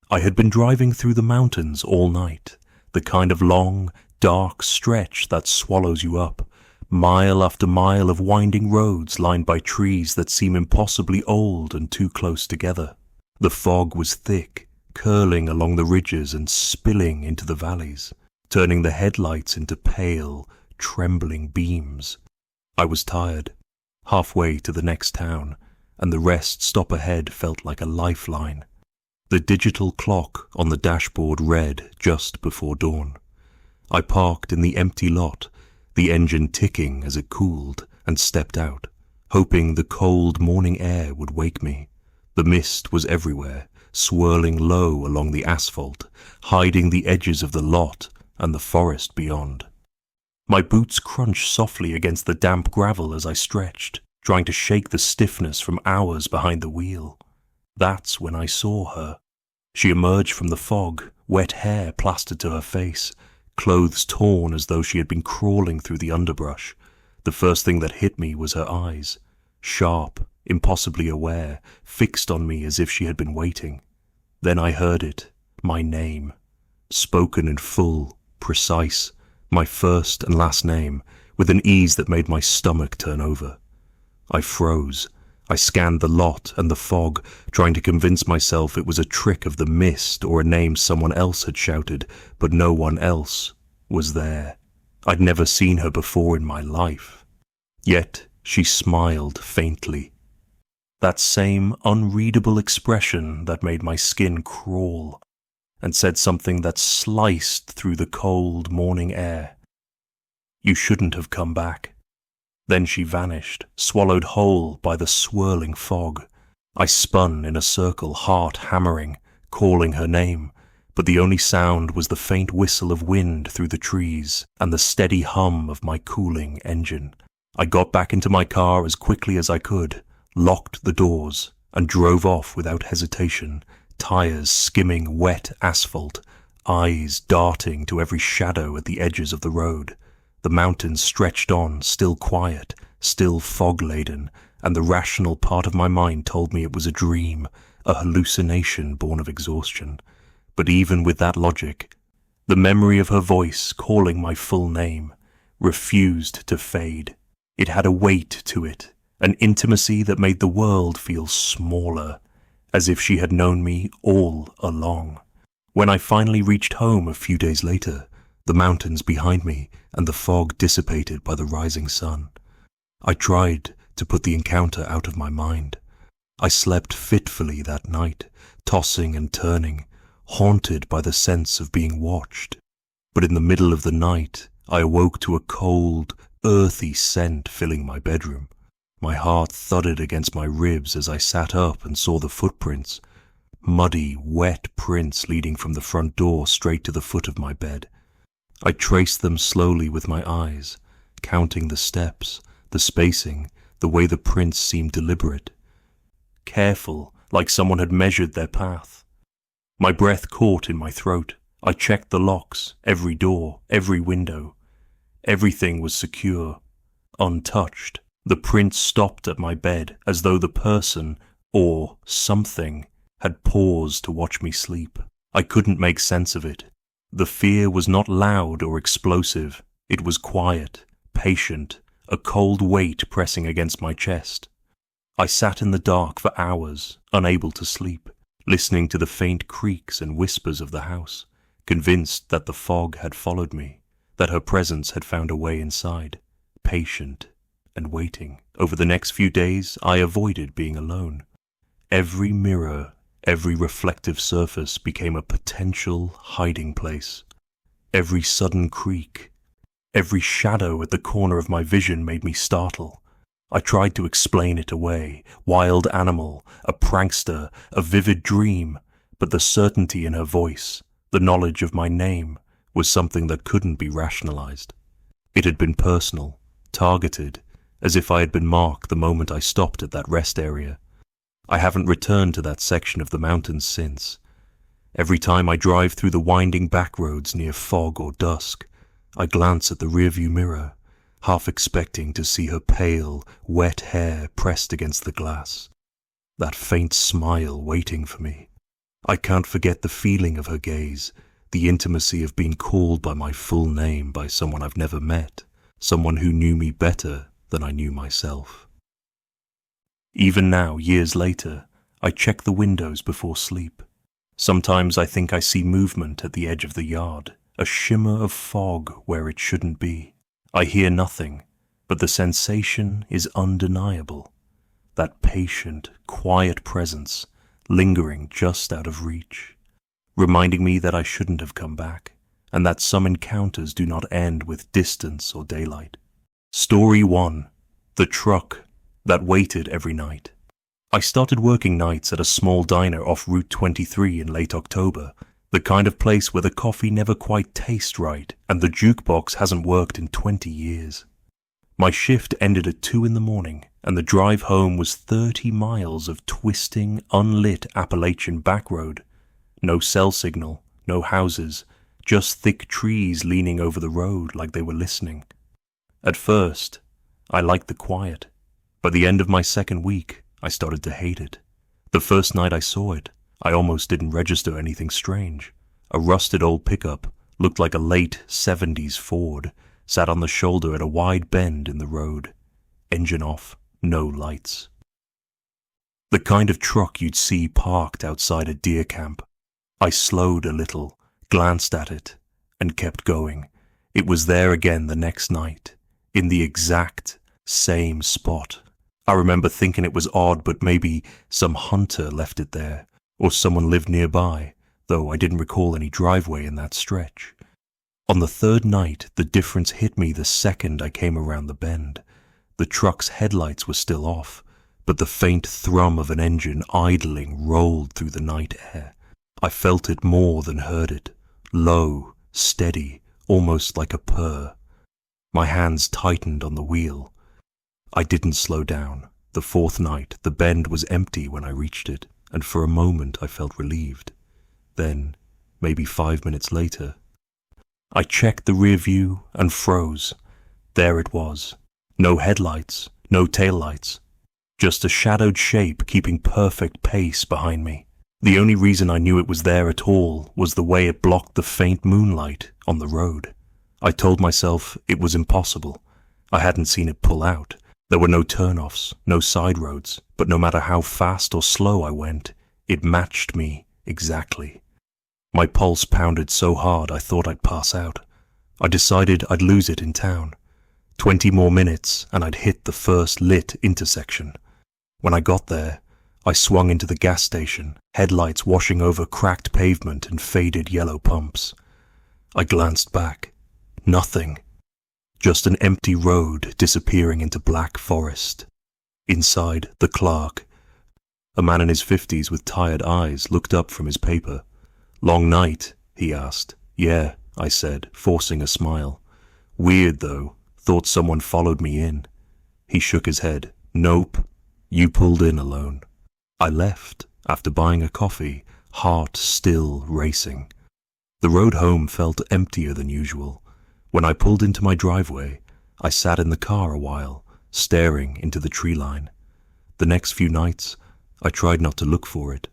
I had been driving through the mountains all night, the kind of long, dark stretch that swallows you up, Mile after mile of winding roads lined by trees that seem impossibly old and too close together. The fog was thick, curling along the ridges and spilling into the valleys, turning the headlights into pale, trembling beams. I was tired, halfway to the next town, and the rest stop ahead felt like a lifeline. The digital clock on the dashboard read just before dawn. I parked in the empty lot, the engine ticking as it cooled, and stepped out, hoping the cold morning air would wake me. The mist was everywhere, swirling low along the asphalt, hiding the edges of the lot and the forest beyond. My boots crunched softly against the damp gravel as I stretched, trying to shake the stiffness from hours behind the wheel. That's when I saw her. She emerged from the fog, wet hair plastered to her face, clothes torn as though she had been crawling through the underbrush. The first thing that hit me was her eyes, sharp, impossibly aware, fixed on me as if she had been waiting. Then I heard it, my name, spoken in full, precise, my first and last name, with an ease that made my stomach turn over. I froze. I scanned the lot and the fog, trying to convince myself it was a trick of the mist or a name someone else had shouted, but no one else was there. I'd never seen her before in my life. Yet she smiled faintly. That same unreadable expression that made my skin crawl, and said something that sliced through the cold morning air. You shouldn't have come back. Then she vanished, swallowed whole by the swirling fog. I spun in a circle, heart hammering, calling her name, but the only sound was the faint whistle of wind through the trees and the steady hum of my cooling engine. I got back into my car as quickly as I could, locked the doors, and drove off without hesitation, tires skimming wet asphalt, eyes darting to every shadow at the edges of the road. The mountains stretched on, still quiet, still fog-laden, and the rational part of my mind told me it was a dream, a hallucination born of exhaustion. But even with that logic, the memory of her voice calling my full name refused to fade. It had a weight to it, an intimacy that made the world feel smaller, as if she had known me all along. When I finally reached home a few days later, the mountains behind me and the fog dissipated by the rising sun, I tried to put the encounter out of my mind. I slept fitfully that night, tossing and turning, haunted by the sense of being watched. But in the middle of the night, I awoke to a cold, earthy scent filling my bedroom. My heart thudded against my ribs as I sat up and saw the footprints, muddy, wet prints leading from the front door straight to the foot of my bed. I traced them slowly with my eyes, counting the steps, the spacing, the way the prints seemed deliberate, careful, like someone had measured their path. My breath caught in my throat. I checked the locks, every door, every window. Everything was secure, untouched. The prints stopped at my bed as though the person, or something, had paused to watch me sleep. I couldn't make sense of it. The fear was not loud or explosive. It was quiet, patient, a cold weight pressing against my chest. I sat in the dark for hours, unable to sleep, listening to the faint creaks and whispers of the house, convinced that the fog had followed me, that her presence had found a way inside, patient and waiting. Over the next few days, I avoided being alone. Every mirror, every reflective surface became a potential hiding place. Every sudden creak, every shadow at the corner of my vision made me startle. I tried to explain it away, wild animal, a prankster, a vivid dream, but the certainty in her voice, the knowledge of my name, was something that couldn't be rationalized. It had been personal, targeted, as if I had been marked the moment I stopped at that rest area. I haven't returned to that section of the mountains since. Every time I drive through the winding back roads near fog or dusk, I glance at the rearview mirror, half expecting to see her pale, wet hair pressed against the glass. That faint smile waiting for me. I can't forget the feeling of her gaze, the intimacy of being called by my full name by someone I've never met, someone who knew me better than I knew myself. Even now, years later, I check the windows before sleep. Sometimes I think I see movement at the edge of the yard, a shimmer of fog where it shouldn't be. I hear nothing, but the sensation is undeniable. That patient, quiet presence, lingering just out of reach, reminding me that I shouldn't have come back, and that some encounters do not end with distance or daylight. Story 1. The truck that waited every night. I started working nights at a small diner off Route 23 in late October, the kind of place where the coffee never quite tastes right and the jukebox hasn't worked in 20 years. My shift ended at 2 in the morning, and the drive home was 30 miles of twisting, unlit Appalachian back road. No cell signal, no houses, just thick trees leaning over the road like they were listening. At first, I liked the quiet. By the end of my second week, I started to hate it. The first night I saw it, I almost didn't register anything strange. A rusted old pickup, looked like a late 70s Ford, sat on the shoulder at a wide bend in the road. Engine off, no lights. The kind of truck you'd see parked outside a deer camp. I slowed a little, glanced at it, and kept going. It was there again the next night, in the exact same spot. I remember thinking it was odd, but maybe some hunter left it there, or someone lived nearby, though I didn't recall any driveway in that stretch. On the third night, the difference hit me the second I came around the bend. The truck's headlights were still off, but the faint thrum of an engine idling rolled through the night air. I felt it more than heard it, low, steady, almost like a purr. My hands tightened on the wheel. I didn't slow down. The fourth night, the bend was empty when I reached it, and for a moment I felt relieved. Then, maybe 5 minutes later, I checked the rear view and froze. There it was. No headlights, no taillights. Just a shadowed shape keeping perfect pace behind me. The only reason I knew it was there at all was the way it blocked the faint moonlight on the road. I told myself it was impossible. I hadn't seen it pull out. There were no turnoffs, no side roads, but no matter how fast or slow I went, it matched me exactly. My pulse pounded so hard I thought I'd pass out. I decided I'd lose it in town. 20 more minutes and I'd hit the first lit intersection. When I got there, I swung into the gas station, headlights washing over cracked pavement and faded yellow pumps. I glanced back. Nothing. Just an empty road disappearing into black forest. Inside, the clerk, a man in his 50s with tired eyes, looked up from his paper. "Long night?" he asked. "Yeah," I said, forcing a smile. "Weird, though. Thought someone followed me in." He shook his head. "Nope. You pulled in alone." I left, after buying a coffee, heart still racing. The road home felt emptier than usual. When I pulled into my driveway, I sat in the car a while, staring into the tree line. The next few nights, I tried not to look for it,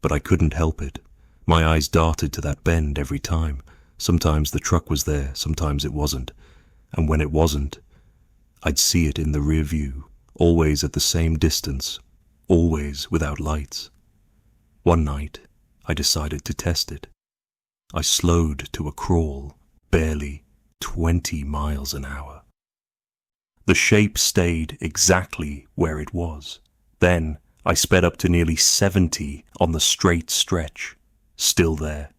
but I couldn't help it. My eyes darted to that bend every time. Sometimes the truck was there, sometimes it wasn't. And when it wasn't, I'd see it in the rear view, always at the same distance, always without lights. One night, I decided to test it. I slowed to a crawl, barely 20 miles an hour. The shape stayed exactly where it was. Then I sped up to nearly 70 on the straight stretch. Still there.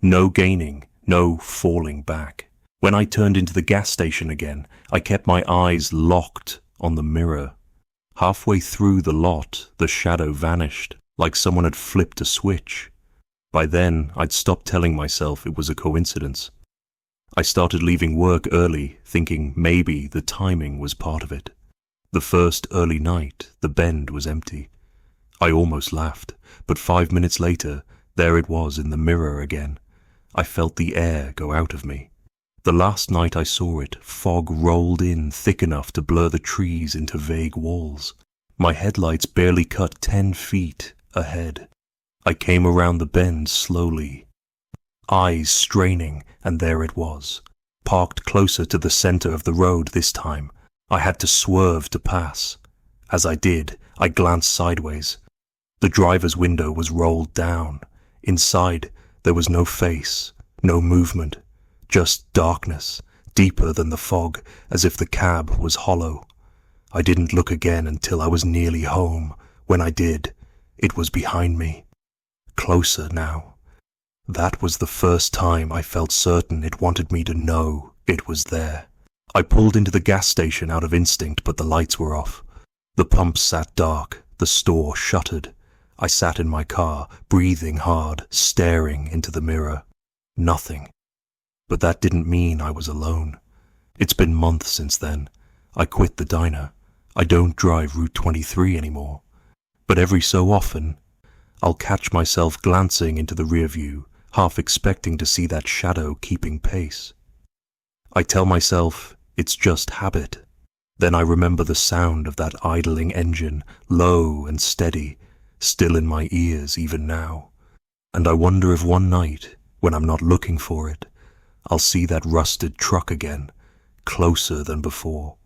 No gaining, no falling back. When I turned into the gas station again, I kept my eyes locked on the mirror. Halfway through the lot, the shadow vanished, like someone had flipped a switch. By then, I'd stopped telling myself it was a coincidence. I started leaving work early, thinking maybe the timing was part of it. The first early night, the bend was empty. I almost laughed, but 5 minutes later, there it was in the mirror again. I felt the air go out of me. The last night I saw it, fog rolled in thick enough to blur the trees into vague walls. My headlights barely cut 10 feet ahead. I came around the bend slowly, eyes straining, and there it was. parked closer to the center of the road this time. I had to swerve to pass. As I did, I glanced sideways. The driver's window was rolled down. Inside, there was no face, no movement, just darkness, deeper than the fog, as if the cab was hollow. I didn't look again until I was nearly home. When I did, it was behind me. Closer now. That was the first time I felt certain it wanted me to know it was there. I pulled into the gas station out of instinct, but the lights were off. The pump sat dark, the store shuttered. I sat in my car, breathing hard, staring into the mirror. Nothing. But that didn't mean I was alone. It's been months since then. I quit the diner. I don't drive Route 23 anymore. But every so often, I'll catch myself glancing into the rear view, half expecting to see that shadow keeping pace. I tell myself it's just habit. Then I remember the sound of that idling engine, low and steady, still in my ears even now. And I wonder if one night, when I'm not looking for it, I'll see that rusted truck again, closer than before.